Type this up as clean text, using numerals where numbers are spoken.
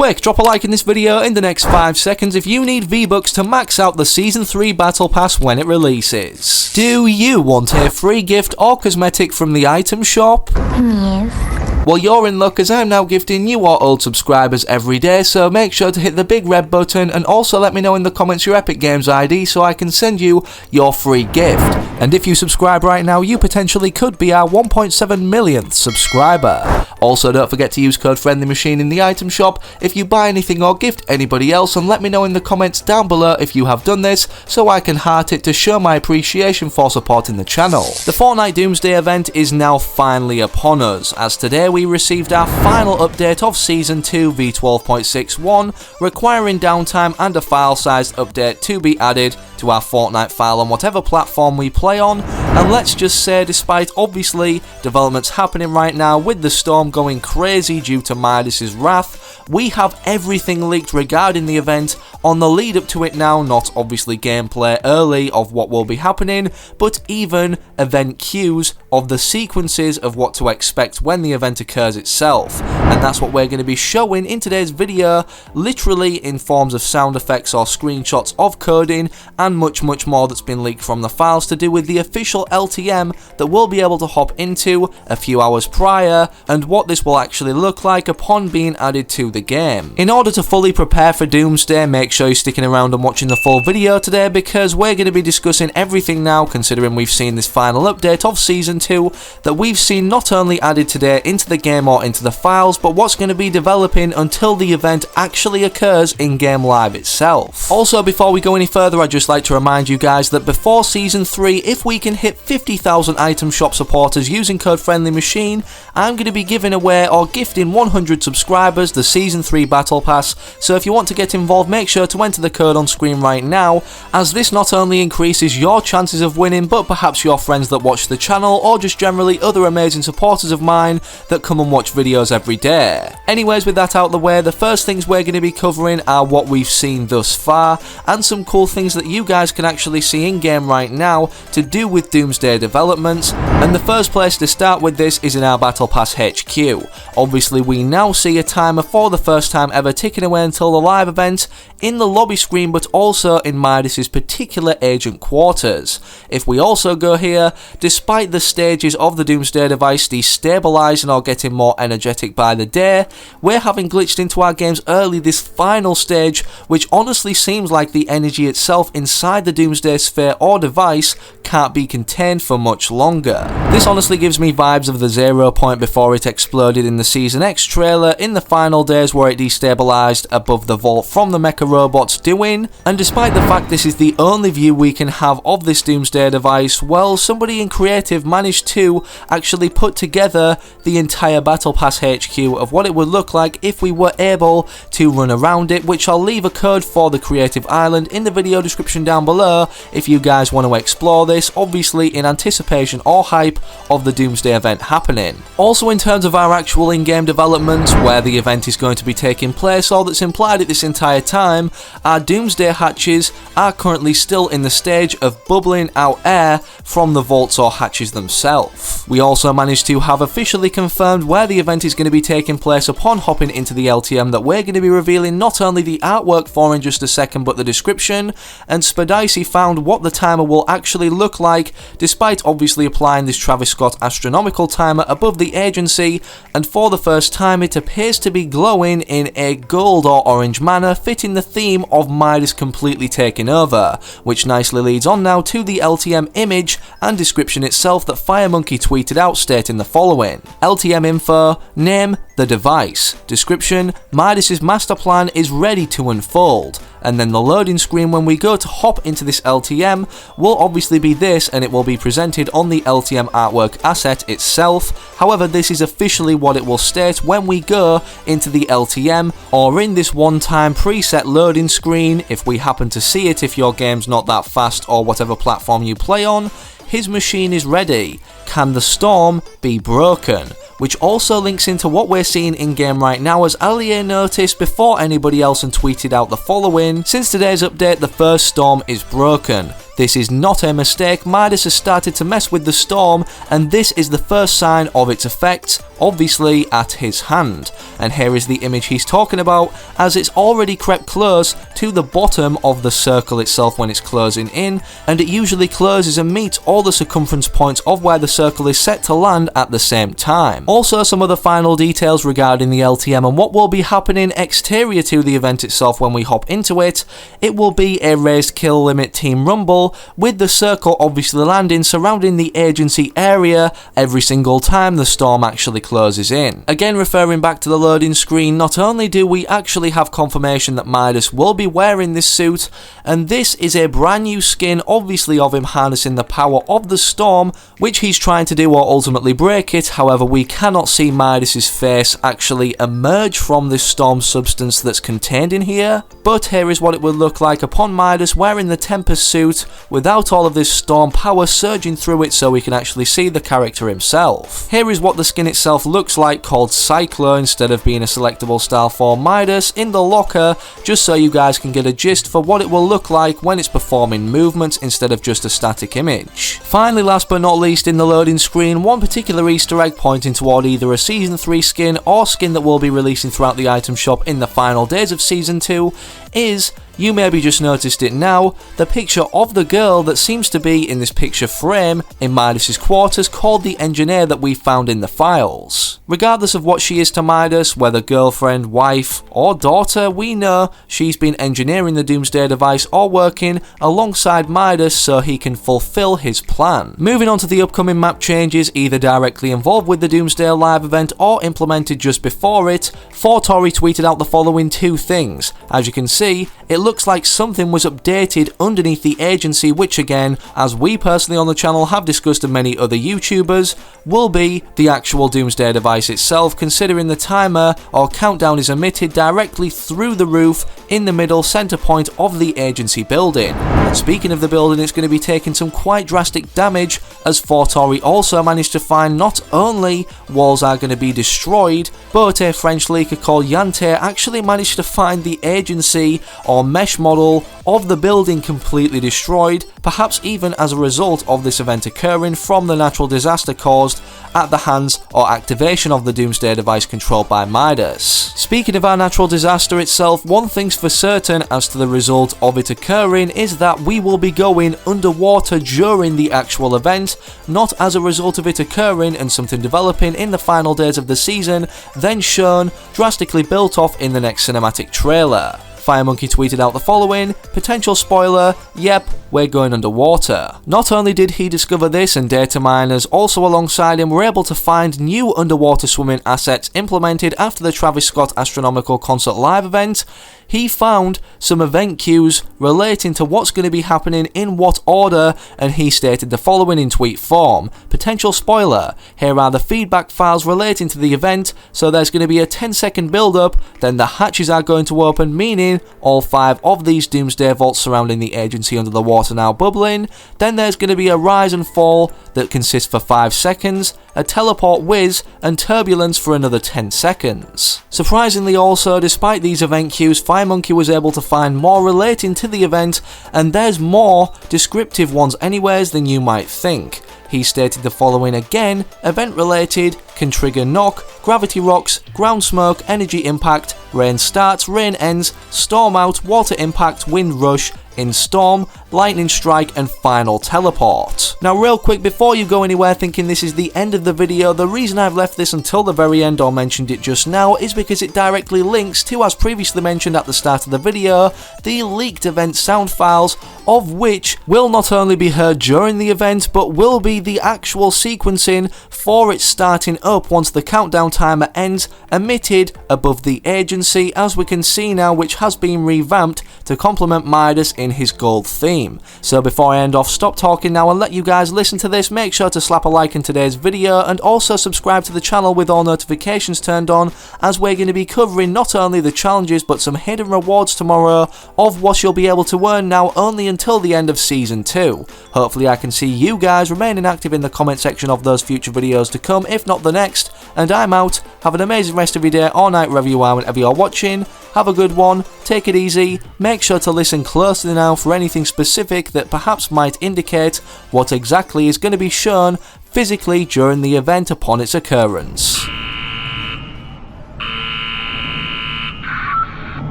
Quick, drop a like in this video in the next 5 seconds if you need V-Bucks to max out the Season 3 Battle Pass when it releases. Do you want a free gift or cosmetic from the item shop? Yes. Well, you're in luck as I'm now gifting new or old subscribers every day, so make sure to hit the big red button and also let me know in the comments your Epic Games ID so I can send you your free gift. And if you subscribe right now, you potentially could be our 1.7 millionth subscriber. Also, don't forget to use code FriendlyMachine in the item shop if you buy anything or gift anybody else, and let me know in the comments down below if you have done this so I can heart it to show my appreciation for supporting the channel. The Fortnite Doomsday Event is now finally upon us, as today we received our final update of Season 2 v12.61, requiring downtime and a file size update to be added to our Fortnite file on whatever platform we play on. And let's just say, despite obviously developments happening right now with the storm going crazy due to Midas's wrath, we have everything leaked regarding the event on the lead up to it now, not obviously gameplay early of what will be happening, but even event cues of the sequences of what to expect when the event occurs itself. And that's what we're going to be showing in today's video, literally in forms of sound effects or screenshots of coding and much more that's been leaked from the files to do with the official LTM that we'll be able to hop into a few hours prior, and what this will actually look like upon being added to the game. In order to fully prepare for Doomsday, make sure you're sticking around and watching the full video today, because we're going to be discussing everything now, considering we've seen this final update of Season 2 that we've seen not only added today into the game or into the files, but what's going to be developing until the event actually occurs in game live itself. Also, before we go any further, I'd just like to remind you guys that before Season 3, if we can hit 50,000 item shop supporters using code FriendlyMachine, I'm going to be giving away or gifting 100 subscribers the Season 3 Battle Pass. So if you want to get involved, make sure to enter the code on screen right now, as this not only increases your chances of winning, but perhaps your friends that watch the channel, or just generally other amazing supporters of mine that come and watch videos every day. Anyways, with that out the way, the first things we're going to be covering are what we've seen thus far, and some cool things that you guys can actually see in game right now to do with Doomsday developments. And the first place to start with this is in our Battle Pass HQ. Obviously, we now see a timer for the first time ever ticking away until the live event in the lobby screen, but also in Midas's particular agent quarters. If we also go here, despite the stages of the Doomsday device destabilizing or getting more energetic by the day, we're having glitched into our games early this final stage, which honestly seems like the energy itself inside the Doomsday sphere or device can't be contained for much longer. This honestly gives me vibes of the 0 point before it exploded in the Season X trailer in the final days, where it destabilized above the vault from the mecha robots doing. And despite the fact this is the only view we can have of this Doomsday device, well, somebody in creative managed to actually put together the entire Battle Pass HQ of what it would look like if we were able to run around it, which I'll leave a code for the creative island in the video description down below if you guys want to explore this, obviously in anticipation or hype of the Doomsday event happening. Also, in terms of our actual in-game development, where the event is going to be taking place, all that's implied at this entire time, our Doomsday hatches are currently still in the stage of bubbling out air from the vaults or hatches themselves. We also managed to have officially confirmed where the event is going to be taking place upon hopping into the LTM that we're going to be revealing not only the artwork for in just a second, but the description, and Spadicey found what the timer will actually look like, despite obviously applying this Travis Scott astronomical timer above the agency, and for the first time it appears to be glowing in a gold or orange manner, fitting the theme of Midas completely taking over, which nicely leads on now to the LTM image and description itself that FireMonkey tweeted out, stating the following: LTM info, name, the device, description, Midas's master plan is ready to unfold. And then the loading screen when we go to hop into this LTM will obviously be this, and it will be presented on the LTM artwork asset itself. However, this is officially what it will state when we go into the LTM, or in this one-time preset loading screen, if we happen to see it, if your game's not that fast or whatever platform you play on. His machine is ready. Can the storm be broken? Which also links into what we're seeing in game right now, as Allier noticed before anybody else and tweeted out the following: since today's update, the first storm is broken. This is not a mistake. Midas has started to mess with the storm, and this is the first sign of its effects, obviously at his hand. And here is the image he's talking about, as it's already crept close to the bottom of the circle itself when it's closing in, and it usually closes and meets all the circumference points of where the circle is set to land at the same time. Also, some other final details regarding the LTM and what will be happening exterior to the event itself when we hop into it. It will be a raised kill limit team rumble, with the circle obviously landing surrounding the agency area every single time the storm actually closes in. Again, referring back to the loading screen, not only do we actually have confirmation that Midas will be wearing this suit, and this is a brand new skin obviously of him harnessing the power of the storm, which he's trying to do or ultimately break it. However, we cannot see Midas's face actually emerge from this storm substance that's contained in here, but here is what it would look like upon Midas wearing the Tempest suit without all of this storm power surging through it, so we can actually see the character himself. Here is what the skin itself looks like, called Cyclo instead of being a selectable style for Midas, in the locker, just so you guys can get a gist for what it will look like when it's performing movements instead of just a static image. Finally, last but not least, in the loading screen, one particular Easter egg pointing toward either a Season 3 skin or skin that will be releasing throughout the item shop in the final days of Season 2 is, you maybe just noticed it now, the picture of the girl that seems to be in this picture frame in Midas's quarters, called the engineer that we found in the files. Regardless of what she is to Midas, whether girlfriend, wife, or daughter, we know she's been engineering the Doomsday device or working alongside Midas so he can fulfill his plan. Moving on to the upcoming map changes, either directly involved with the Doomsday live event or implemented just before it, Fortnite tweeted out the following two things. As you can see, it looks like something was updated underneath the agency, which again, as we personally on the channel have discussed and many other YouTubers, will be the actual Doomsday device itself, considering the timer or countdown is emitted directly through the roof in the middle center point of the agency building. And speaking of the building, it's going to be taking some quite drastic damage, as Fortnite also managed to find not only walls are going to be destroyed, but a French leaker called Yante actually managed to find the agency or mesh model of the building completely destroyed, perhaps even as a result of this event occurring from the natural disaster caused at the hands or activation of the Doomsday device controlled by Midas. Speaking of our natural disaster itself, one thing's for certain as to the result of it occurring is that we will be going underwater during the actual event, not as a result of it occurring and something developing in the final days of the season, then shown drastically built off in the next cinematic trailer. Firemonkey tweeted out the following, potential spoiler, yep, we're going underwater. Not only did he discover this, and data miners also alongside him were able to find new underwater swimming assets implemented after the Travis Scott Astronomical Concert Live event, he found some event queues relating to what's going to be happening in what order, and he stated the following in tweet form, potential spoiler, here are the feedback files relating to the event, so there's going to be a 10-second build up, then the hatches are going to open, meaning all 5 of these Doomsday vaults surrounding the agency under the water now bubbling, then there's going to be a rise and fall that consists for 5 seconds, a teleport whiz, and turbulence for another 10 seconds. Surprisingly also, despite these event queues, Firemonkey was able to find more relating to the event, and there's more descriptive ones anyways than you might think. He stated the following again, event related, can trigger knock, gravity rocks, ground smoke, energy impact, rain starts, rain ends, storm out, water impact, wind rush, in storm, lightning strike, and final teleport. Now real quick, before you go anywhere thinking this is the end of the video, the reason I've left this until the very end or mentioned it just now is because it directly links to, as previously mentioned at the start of the video, the leaked event sound files, of which will not only be heard during the event, but will be the actual sequencing for it starting up once the countdown timer ends, emitted above the agency, as we can see now, which has been revamped to complement Midas in his gold theme. So before I end off, stop talking now and let you guys listen to this. Make sure to slap a like in today's video and also subscribe to the channel with all notifications turned on, as we're going to be covering not only the challenges but some hidden rewards tomorrow, of what you'll be able to earn now only until the end of Season 2. Hopefully I can see you guys remaining active in the comment section of those future videos to come, if not the next, and I'm out. Have an amazing rest of your day or night wherever you are, whenever you're watching. Have a good one, take it easy, make sure to listen closely listener now for anything specific that perhaps might indicate what exactly is going to be shown physically during the event upon its occurrence.